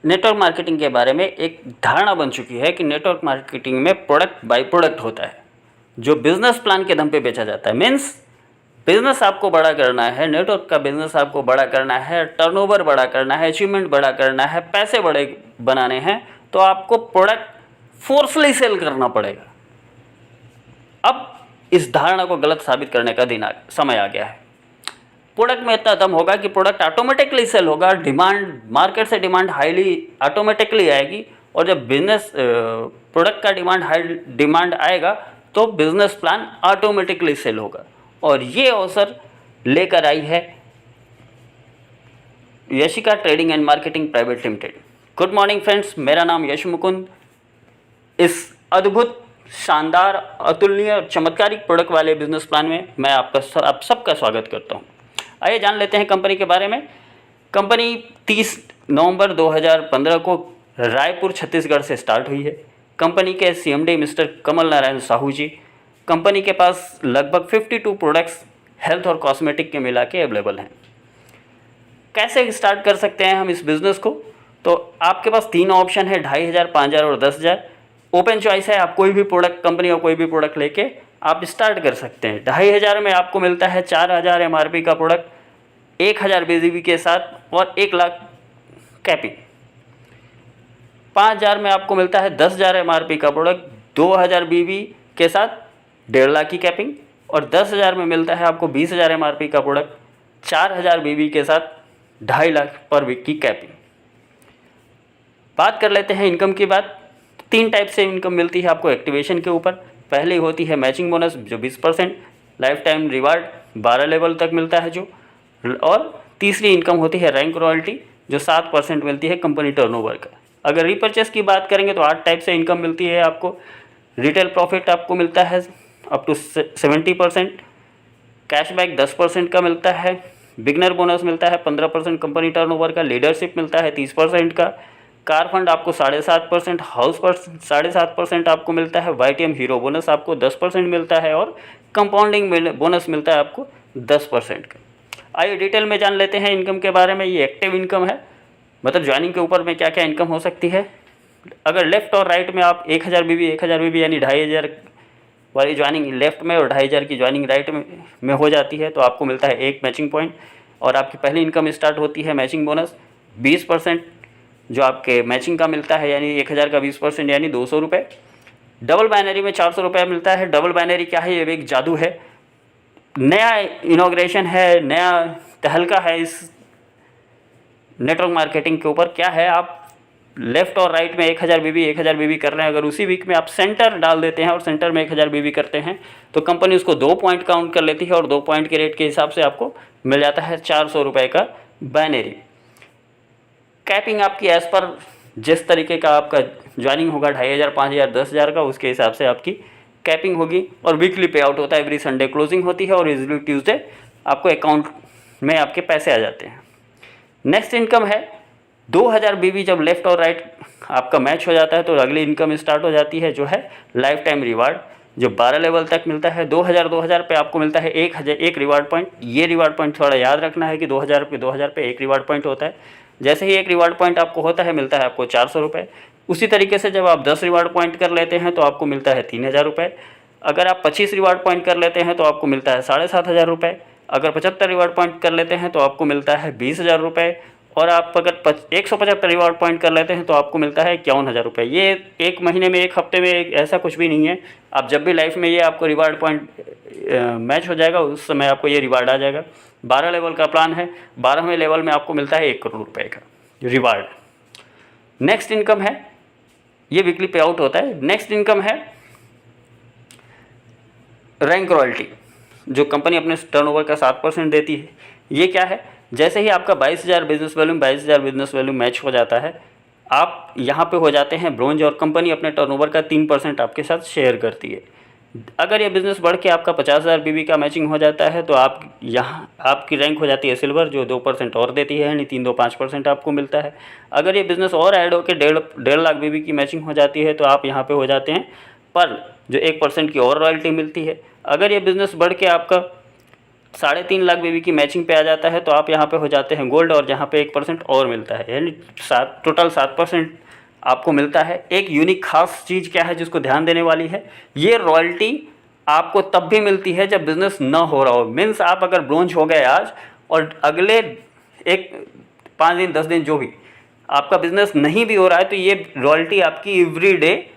Network marketing के बारे में एक धारणा बन चुकी है कि नेटवर्क मार्केटिंग में प्रोडक्ट बाय प्रोडक्ट होता है जो बिजनेस प्लान के दम पे बेचा जाता है। मीन्स बिजनेस आपको बड़ा करना है, नेटवर्क का बिजनेस आपको बड़ा करना है, टर्नओवर बड़ा करना है, अचीवमेंट बड़ा करना है, पैसे बड़े बनाने हैं, तो आपको प्रोडक्ट फोर्सली सेल करना पड़ेगा। अब इस धारणा को गलत साबित करने का समय आ गया है। प्रोडक्ट में इतना दम होगा कि प्रोडक्ट ऑटोमेटिकली सेल होगा, डिमांड मार्केट से डिमांड हाईली ऑटोमेटिकली आएगी, और जब बिजनेस प्रोडक्ट का डिमांड आएगा तो बिजनेस प्लान ऑटोमेटिकली सेल होगा। और ये अवसर लेकर आई है Yashika trading and marketing private limited. Good morning friends, मेरा नाम यश मुकुंद। इस अद्भुत, शानदार, अतुलनीय और चमत्कारिक प्रोडक्ट वाले बिजनेस प्लान में मैं आप सबका स्वागत करता हूं। आइए जान लेते हैं कंपनी के बारे में। कंपनी 30 नवंबर 2015 को रायपुर छत्तीसगढ़ से स्टार्ट हुई है। कंपनी के CMD मिस्टर कमल नारायण साहू जी। कंपनी के पास लगभग 52 प्रोडक्ट्स हेल्थ और कॉस्मेटिक के मिला के अवेलेबल हैं। कैसे स्टार्ट कर सकते हैं हम इस बिज़नेस को? तो आपके पास 3 ऑप्शन है, 2500, 5000 और 10000। ओपन चॉइस है, आप कोई भी प्रोडक्ट, कंपनी और कोई भी प्रोडक्ट लेके आप स्टार्ट कर सकते हैं। 2500 में आपको मिलता है 4000 MRP का प्रोडक्ट, 1000 BGB के साथ और 1 लाख कैपिंग। 5000 में आपको मिलता है 10000 MRP का प्रोडक्ट, 2000 BB के साथ 1.5 लाख की कैपिंग, और 10000 में मिलता है आपको 20000 MRP का प्रोडक्ट, 4000 BB के साथ 2.5 लाख पर वीक की कैपिंग। बात कर लेते हैं इनकम की बात। 3 टाइप से इनकम मिलती है आपको एक्टिवेशन के ऊपर। पहले होती है मैचिंग बोनस जो 20%, लाइफ टाइम रिवार्ड 12 लेवल तक मिलता है जो, और तीसरी इनकम होती है रैंक रॉयल्टी जो 7% मिलती है कंपनी टर्नओवर का। अगर रीपर्चेस की बात करेंगे तो 8 टाइप से इनकम मिलती है आपको। रिटेल प्रॉफिट आपको मिलता है अप टू 70%, कैशबैक 10% का मिलता है, बिगनर बोनस मिलता है 15% कंपनी टर्नओवर का, लीडरशिप मिलता है 30% का, कार फंड आपको 7.5%, हाउस पर 7.5% आपको मिलता है, YTM हीरो बोनस आपको 10% मिलता है, और कंपाउंडिंग बोनस मिलता है आपको 10% का। आइए डिटेल में जान लेते हैं इनकम के बारे में। ये एक्टिव इनकम है, मतलब ज्वाइनिंग के ऊपर में क्या क्या इनकम हो सकती है। अगर लेफ्ट और राइट में आप 1000 BB यानी 2500 वाली ज्वाइनिंग लेफ्ट में और 2500 की ज्वाइनिंग राइट में हो जाती है तो आपको मिलता है 1 मैचिंग पॉइंट, और आपकी पहली इनकम स्टार्ट होती है मैचिंग बोनस 20% जो आपके मैचिंग का मिलता है, यानी 1000 का 20% यानी 200 रुपये। डबल बाइनरी में 400 रुपये मिलता है। डबल बाइनरी क्या है? ये एक जादू है, नया इनॉग्रेशन है, नया तहलका है इस नेटवर्क मार्केटिंग के ऊपर। क्या है, आप लेफ्ट और राइट में 1000 BB कर रहे हैं, अगर उसी वीक में आप सेंटर डाल देते हैं और सेंटर में 1000 BB करते हैं तो कंपनी उसको 2 पॉइंट काउंट कर लेती है, और 2 पॉइंट के रेट के हिसाब से आपको मिल जाता है 400 रुपये का बाइनरी। कैपिंग आपकी एज पर जिस तरीके का आपका ज्वाइनिंग होगा 2500, 5000, 10000 का, उसके हिसाब से आपकी कैपिंग होगी। और वीकली पे आउट होता है, एवरी संडे क्लोजिंग होती है, और एवरी ट्यूसडे आपको अकाउंट में आपके पैसे आ जाते हैं। नेक्स्ट इनकम है 2000 BB। जब लेफ्ट और राइट आपका मैच हो जाता है तो अगली इनकम स्टार्ट हो जाती है जो है लाइफ टाइम रिवार्ड जो 12 लेवल तक मिलता है। 2000 पे आपको मिलता है 1 रिवार्ड पॉइंट। ये रिवार्ड पॉइंट थोड़ा याद रखना है कि 2000 पे 1 रिवार्ड पॉइंट होता है। जैसे ही 1 रिवार्ड पॉइंट आपको होता है मिलता है आपको 400 रुपये। उसी तरीके से जब आप 10 रिवार्ड पॉइंट कर लेते हैं तो आपको मिलता है 3000 रुपये। अगर आप 25 रिवार्ड पॉइंट कर लेते हैं तो आपको मिलता है 7500 रुपये। अगर 75 रिवार्ड पॉइंट कर लेते हैं तो आपको मिलता है 20000 रुपये। और आप अगर 175 रिवार्ड पॉइंट कर लेते हैं तो आपको मिलता है 51000 रुपये। ये एक महीने में, एक हफ्ते में, ऐसा कुछ भी नहीं है। आप जब भी लाइफ में ये आपको रिवार्ड पॉइंट मैच हो जाएगा उस समय आपको ये रिवार्ड आ जाएगा। 12 लेवल का प्लान है, 12वें लेवल में आपको मिलता है 1 करोड़ रुपये का रिवार्ड। नेक्स्ट इनकम है, ये वीकली पे आउट होता है। नेक्स्ट इनकम है रैंक रॉयल्टी जो कंपनी अपने टर्नओवर का 7% देती है। ये क्या है? जैसे ही आपका 22000 बिजनेस वैल्यूम मैच हो जाता है, आप यहाँ पे हो जाते हैं ब्रोंज, और कंपनी अपने टर्नओवर का 3% आपके साथ शेयर करती है। अगर ये बिज़नेस बढ़ के आपका 50000 BB का मैचिंग हो जाता है तो आप यहाँ आपकी रैंक हो जाती है सिल्वर जो 2% और देती है, यानी 3 2 5% आपको मिलता है। अगर ये बिज़नेस और ऐड होकर 1.5 लाख BB की मैचिंग हो जाती है तो आप यहाँ पे हो जाते हैं पर जो 1% की और रॉयल्टी मिलती है। अगर ये बिज़नेस बढ़ के आपका 3.5 लाख बीवी की मैचिंग पे आ जाता है तो आप यहाँ पे हो जाते हैं गोल्ड, और जहाँ पे 1% और मिलता है, यानी टोटल 7% आपको मिलता है। एक यूनिक खास चीज़ क्या है जिसको ध्यान देने वाली है, ये रॉयल्टी आपको तब भी मिलती है जब बिज़नेस न हो रहा हो। मीन्स आप अगर ब्रोंज हो गए आज और अगले एक 5 दिन 10 दिन जो भी आपका बिज़नेस नहीं भी हो रहा है, तो ये रॉयल्टी आपकी एवरी डे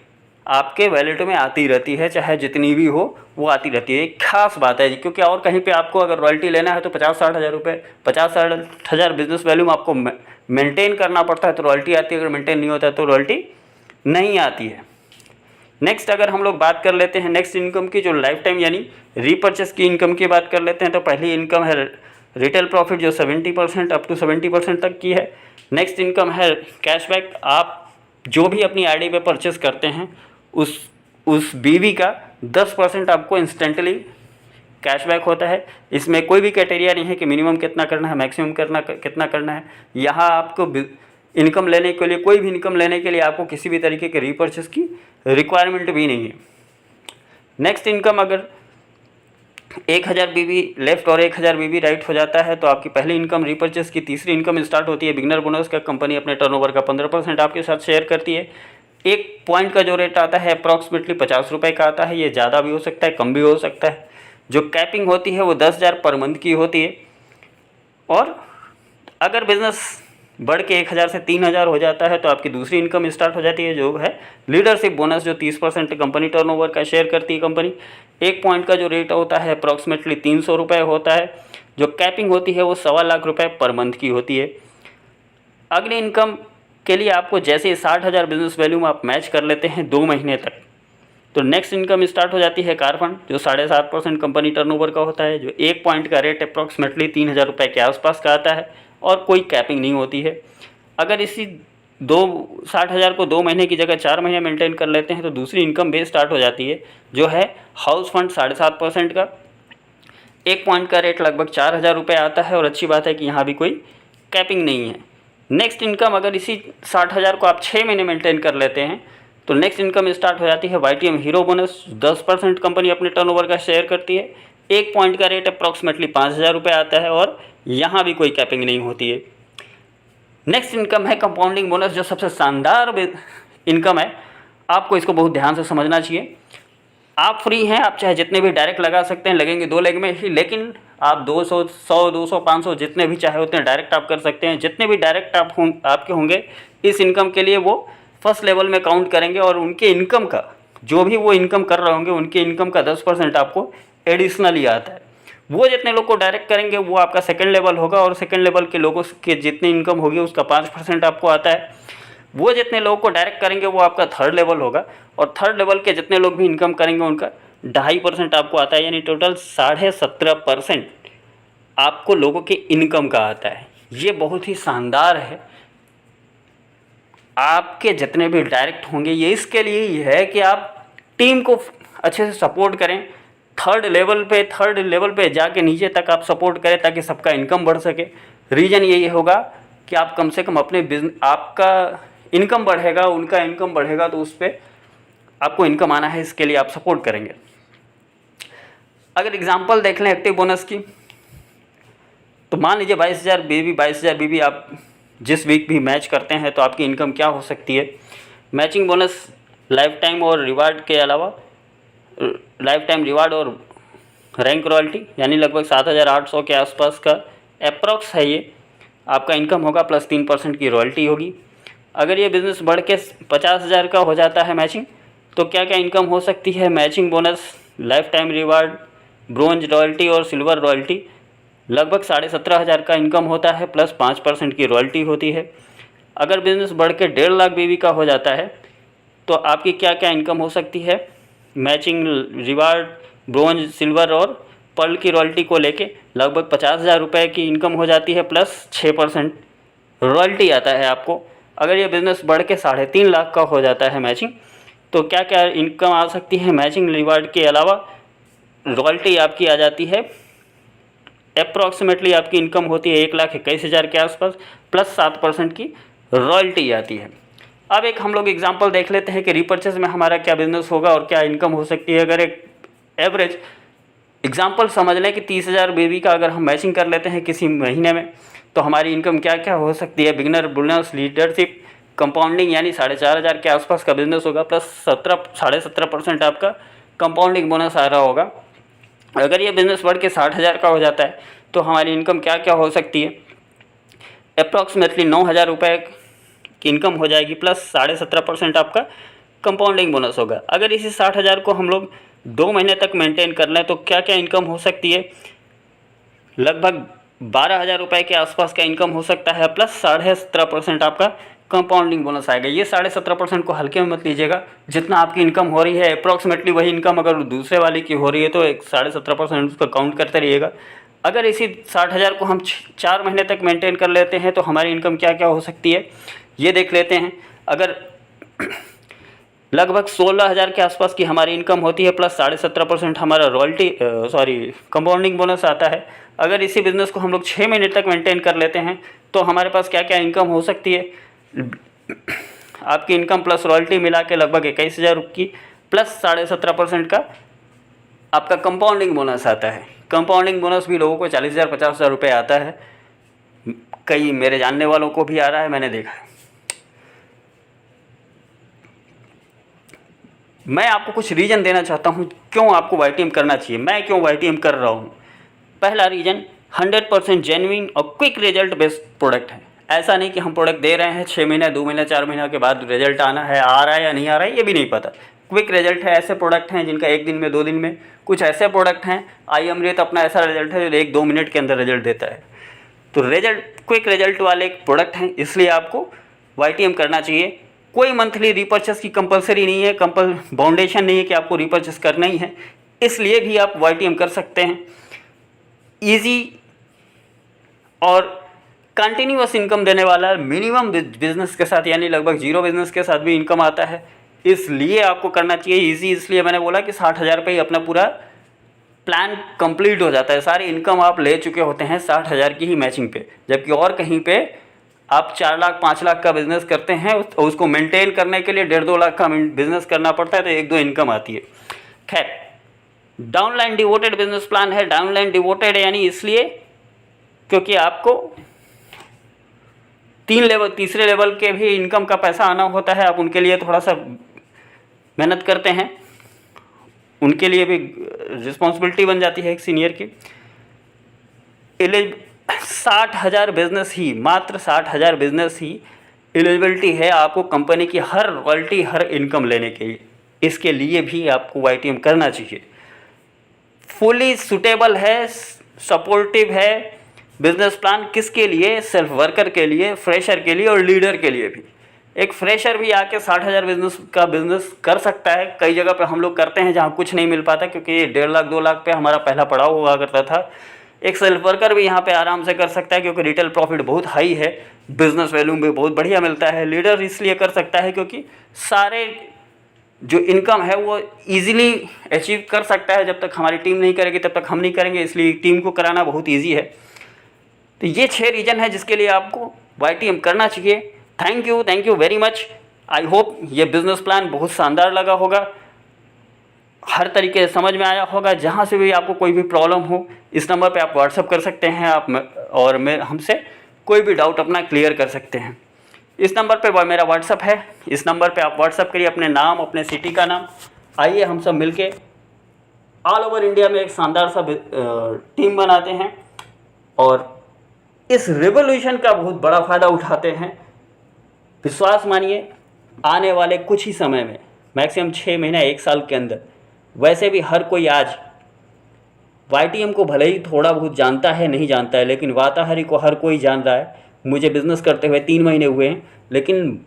आपके वैलेट में आती रहती है, चाहे जितनी भी हो वो आती रहती है। एक खास बात है, क्योंकि और कहीं पे आपको अगर रॉयल्टी लेना है तो 50-60 हज़ार रुपये, 50-60 हज़ार बिजनेस वैल्यू में आपको मेंटेन करना पड़ता है तो रॉयल्टी आती है, अगर मेंटेन नहीं होता है तो रॉयल्टी नहीं आती है। नेक्स्ट अगर हम लोग बात कर लेते हैं नेक्स्ट इनकम की, जो लाइफ टाइम यानी रीपर्चेस की इनकम की बात कर लेते हैं, तो पहली इनकम है रिटेल प्रॉफिट जो 70% अप टू 70% तक की है। नेक्स्ट इनकम है कैशबैक, आप जो भी अपनी आईडी पे परचेस करते हैं उस बीवी का 10% आपको इंस्टेंटली कैशबैक होता है। इसमें कोई भी क्राइटेरिया नहीं है कि मिनिमम कितना करना है, मैक्सिमम कितना करना है। यहाँ आपको इनकम लेने के लिए, कोई भी इनकम लेने के लिए आपको किसी भी तरीके के रीपर्चेस की रिक्वायरमेंट भी नहीं है। नेक्स्ट इनकम अगर 1000 बीबी लेफ्ट और 1000 बीबी राइट हो जाता है तो आपकी पहली इनकम रीपर्चेस की। तीसरी इनकम स्टार्ट होती है बिगनर बोनस का, कंपनी अपने टर्नओवर का 15% आपके साथ शेयर करती है। एक पॉइंट का जो रेट आता है अप्रॉक्सीमेटली 50 रुपये का आता है, ये ज़्यादा भी हो सकता है, कम भी हो सकता है। जो कैपिंग होती है वो 10,000 पर मंथ की होती है, और अगर बिज़नेस बढ़ के 1000 से 3000 हो जाता है तो आपकी दूसरी इनकम स्टार्ट हो जाती है, जो है लीडरशिप बोनस, जो 30% कंपनी टर्नओवर का शेयर करती है कंपनी। एक पॉइंट का जो रेट होता है अप्रॉक्सीमेटली 300 रुपये होता है। जो कैपिंग होती है वो 1.25 लाख रुपये पर मंथ की होती है। अगली इनकम के लिए आपको जैसे 60,000 बिजनेस वैल्यू में आप मैच कर लेते हैं 2 महीने तक, तो नेक्स्ट इनकम स्टार्ट हो जाती है कार फंड, जो 7.5% कंपनी टर्नओवर का होता है, जो एक पॉइंट का रेट अप्रॉक्सीमेटली 3000 रुपये के आसपास का आता है, और कोई कैपिंग नहीं होती है। अगर इसी 60,000 को 2 महीने की जगह 4 महीने मेंटेन कर लेते हैं तो दूसरी इनकम बेस स्टार्ट हो जाती है, जो है हाउस फंड 7.5% का। एक पॉइंट का रेट लगभग 4000 रुपये आता है, और अच्छी बात है कि यहाँ भी कोई कैपिंग नहीं है। नेक्स्ट इनकम अगर इसी 60,000 को आप 6 महीने मेंटेन कर लेते हैं तो नेक्स्ट इनकम स्टार्ट हो जाती है YTM हीरो बोनस, 10% कंपनी अपने टर्नओवर का शेयर करती है। एक पॉइंट का रेट अप्रॉक्सीमेटली 5000 रुपये आता है, और यहाँ भी कोई कैपिंग नहीं होती है। नेक्स्ट इनकम है कंपाउंडिंग बोनस, जो सबसे शानदार इनकम है, आपको इसको बहुत ध्यान से समझना चाहिए। आप फ्री हैं, आप चाहे जितने भी डायरेक्ट लगा सकते हैं, लगेंगे 2 लेग में ही, लेकिन आप 200, 100, 200, 500 जितने भी चाहे उतने डायरेक्ट आप कर सकते हैं। जितने भी डायरेक्ट आपके होंगे इस इनकम के लिए वो फर्स्ट लेवल में काउंट करेंगे, और उनके इनकम का जो भी वो इनकम कर रहे होंगे उनके इनकम का 10% आपको एडिशनली आता है। वो जितने लोग को डायरेक्ट करेंगे वो आपका सेकंड लेवल होगा, और सेकंड लेवल के लोगों के जितनी इनकम होगी उसका 5% आपको आता है। वो जितने लोगों को डायरेक्ट करेंगे वो आपका थर्ड लेवल होगा, और थर्ड लेवल के जितने लोग भी इनकम करेंगे उनका 2.5% आपको आता है, यानी टोटल 17.5% आपको लोगों के इनकम का आता है। ये बहुत ही शानदार है। आपके जितने भी डायरेक्ट होंगे ये इसके लिए ही है कि आप टीम को अच्छे से सपोर्ट करें, थर्ड लेवल पे जाके नीचे तक आप सपोर्ट करें ताकि सबका इनकम बढ़ सके। रीज़न यही होगा कि आप कम से कम अपने बिजनेस, आपका इनकम बढ़ेगा, उनका इनकम बढ़ेगा, तो उस पर आपको इनकम आना है, इसके लिए आप सपोर्ट करेंगे। अगर एग्जांपल देख लें एक्टिव बोनस की, तो मान लीजिए 22,000 बीबी आप जिस वीक भी मैच करते हैं तो आपकी इनकम क्या हो सकती है। मैचिंग बोनस लाइफ टाइम और रिवार्ड के अलावा, लाइफ टाइम रिवार्ड और रैंक रॉयल्टी, यानी लगभग 7,800 के आसपास का अप्रॉक्स है ये आपका इनकम होगा, प्लस 3% की रॉयल्टी होगी। अगर ये बिज़नेस बढ़ के 50,000 का हो जाता है मैचिंग, तो क्या क्या इनकम हो सकती है। Matching bonus, life time reward, bronze royalty और सिल्वर रॉयल्टी, लगभग 17,500 का इनकम होता है, प्लस 5% की रॉयल्टी होती है। अगर बिज़नेस बढ़ के 1.5 लाख बीवी का हो जाता है तो आपकी क्या क्या इनकम हो सकती है। मैचिंग रिवार्ड, ब्रोंज, सिल्वर और पर्ल की रॉयल्टी को लेके लगभग 50,000 रुपये की इनकम हो जाती है, प्लस 6% रॉयल्टी आता है आपको। अगर ये बिज़नेस बढ़ के 3.5 लाख का हो जाता है मैचिंग, तो क्या क्या इनकम आ सकती है। मैचिंग रिवार्ड के अलावा रॉयल्टी आपकी आ जाती है, अप्रॉक्सीमेटली आपकी इनकम होती है 1,21,000 के आसपास, प्लस 7% की रॉयल्टी आती है। अब एक हम लोग एग्जांपल देख लेते हैं कि रीपर्चेस में हमारा क्या बिजनेस होगा और क्या इनकम हो सकती है। अगर एक एवरेज एग्जाम्पल समझ लें कि 30,000 बेबी का अगर हम मैचिंग कर लेते हैं किसी महीने में, तो हमारी इनकम क्या क्या हो सकती है। बिगनर बोनस, लीडरशिप, कंपाउंडिंग यानी 4,500 के आसपास का बिजनेस होगा, प्लस 17.5% आपका कंपाउंडिंग बोनस आ रहा होगा। अगर ये बिज़नेस बढ़ के 60,000 का हो जाता है तो हमारी इनकम क्या क्या हो सकती है। अप्रॉक्सीमेटली 9,000 रुपये की इनकम हो जाएगी, प्लस 17.5% आपका कंपाउंडिंग बोनस होगा। अगर इसी 60,000 को हम लोग 2 महीने तक मेंटेन कर लें तो क्या क्या इनकम हो सकती है। लगभग 12,000 रुपये के आसपास का इनकम हो सकता है, प्लस 17.5% आपका कंपाउंडिंग बोनस आएगा। ये 17.5% को हल्के में मत लीजिएगा, जितना आपकी इनकम हो रही है अप्रॉक्सीमेटली वही इनकम अगर दूसरे वाले की हो रही है तो 17.5% उसका काउंट करते रहिएगा। अगर इसी 60,000 को हम 4 महीने तक मेंटेन कर लेते हैं तो हमारी इनकम क्या क्या हो सकती है ये देख लेते हैं। अगर लगभग 16,000 के आसपास की हमारी इनकम होती है, प्लस 17.5% हमारा रॉयल्टी कंपाउंडिंग बोनस आता है। अगर इसी बिज़नेस को हम लोग 6 महीने तक मेंटेन कर लेते हैं तो हमारे पास क्या क्या इनकम हो सकती है। आपकी इनकम प्लस रॉयल्टी मिला के लगभग 21,000 की, प्लस 17.5% का आपका कंपाउंडिंग बोनस आता है। कंपाउंडिंग बोनस भी लोगों को 40,000 50,000 रुपये आता है, कई मेरे जानने वालों को भी आ रहा है, मैंने देखा है। मैं आपको कुछ रीज़न देना चाहता हूँ क्यों आपको YTM करना चाहिए, मैं क्यों YTM कर रहा हूँ। पहला रीज़न 100% जेन्युइन और क्विक रिजल्ट बेस्ड प्रोडक्ट है। ऐसा नहीं कि हम प्रोडक्ट दे रहे हैं 6 महीने 2 महीने 4 महीने के बाद रिजल्ट आना है, आ रहा है या नहीं आ रहा है ये भी नहीं पता। क्विक रिजल्ट है। ऐसे प्रोडक्ट हैं जिनका 1 दिन में 2 दिन में, कुछ ऐसे प्रोडक्ट हैं IMRATE अपना ऐसा रिजल्ट है जो 1-2 मिनट के अंदर रिजल्ट देता है। तो रिजल्ट क्विक रिजल्ट वाले प्रोडक्ट हैं, इसलिए आपको YTM करना चाहिए। कोई मंथली रीपर्चेस की कंपलसरी नहीं है, बाउंडेशन नहीं है कि आपको रीपर्चेस करना ही है, इसलिए भी आप YTM कर सकते हैं। ईजी और कंटिन्यूअस इनकम देने वाला मिनिमम बिजनेस के साथ यानी लगभग 0 बिजनेस के साथ भी इनकम आता है, इसलिए आपको करना चाहिए। ईजी इसलिए मैंने बोला कि 60,000 रुपये अपना पूरा प्लान कंप्लीट हो जाता है। सारी इनकम आप ले चुके होते हैं 60,000 की ही मैचिंग पे, जबकि और कहीं पे आप 4 लाख 5 लाख का बिजनेस करते हैं, उसको मेंटेन करने के लिए 1.5-2 लाख का बिजनेस करना पड़ता है, तो 1-2 इनकम आती है। खैर, डाउनलाइन डिवोटेड बिजनेस प्लान है। डाउनलाइन डिवोटेड यानी इसलिए क्योंकि आपको तीसरे लेवल के भी इनकम का पैसा आना होता है, आप उनके लिए थोड़ा सा मेहनत करते हैं, उनके लिए भी रिस्पॉन्सिबिलिटी बन जाती है एक सीनियर की। 60,000 बिजनेस ही, मात्र 60,000 बिजनेस ही एलिजिबिलिटी है आपको कंपनी की हर रॉयल्टी हर इनकम लेने के लिए। इसके लिए भी आपको YTM करना चाहिए। फुली सुटेबल है, सपोर्टिव है बिजनेस प्लान। किसके लिए? सेल्फ वर्कर के लिए, फ्रेशर के लिए और लीडर के लिए भी। एक फ्रेशर भी आके 60,000 बिजनेस कर सकता है। कई जगह पे हम लोग करते हैं जहाँ कुछ नहीं मिल पाता, क्योंकि 1.5 लाख 2 लाख पे हमारा पहला पड़ाव हुआ करता था। एक सेल्फ वर्कर भी यहाँ पे आराम से कर सकता है क्योंकि रिटेल प्रॉफिट बहुत हाई है, बिजनेस वैल्यू भी बहुत बढ़िया मिलता है। लीडर इसलिए कर सकता है क्योंकि सारे जो इनकम है वो इजीली अचीव कर सकता है। जब तक हमारी टीम नहीं करेगी तब तक हम नहीं करेंगे, इसलिए टीम को कराना बहुत ईजी है। तो ये 6 रीज़न है जिसके लिए आपको YTM करना चाहिए। Thank you very much. I hope ये बिज़नेस प्लान बहुत शानदार लगा होगा, हर तरीके से समझ में आया होगा। जहाँ से भी आपको कोई भी प्रॉब्लम हो इस नंबर पे आप व्हाट्सअप कर सकते हैं, और मैं हमसे कोई भी डाउट अपना क्लियर कर सकते हैं। इस नंबर पे मेरा व्हाट्सअप है, इस नंबर पे आप व्हाट्सअप करिए अपने नाम, अपने सिटी का नाम। आइए हम सब मिलके ऑल ओवर इंडिया में एक शानदार सा टीम बनाते हैं और इस रिवोल्यूशन का बहुत बड़ा फ़ायदा उठाते हैं। विश्वास मानिए, आने वाले कुछ ही समय में, मैक्सिमम 6 महीना 1 साल के अंदर, वैसे भी हर कोई आज YTM को भले ही थोड़ा बहुत जानता है, नहीं जानता है, लेकिन वाताहरी को हर कोई जान रहा है। मुझे बिज़नेस करते हुए 3 महीने हुए हैं, लेकिन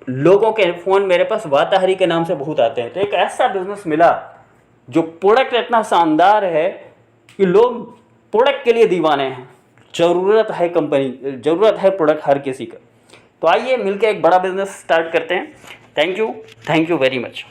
लोगों के फ़ोन मेरे पास वाताहरी के नाम से बहुत आते हैं। तो एक ऐसा बिज़नेस मिला जो प्रोडक्ट इतना शानदार है कि लोग प्रोडक्ट के लिए दीवाने हैं। ज़रूरत है प्रोडक्ट हर किसी का। तो आइए मिलकर एक बड़ा बिज़नेस स्टार्ट करते हैं। Thank you very much.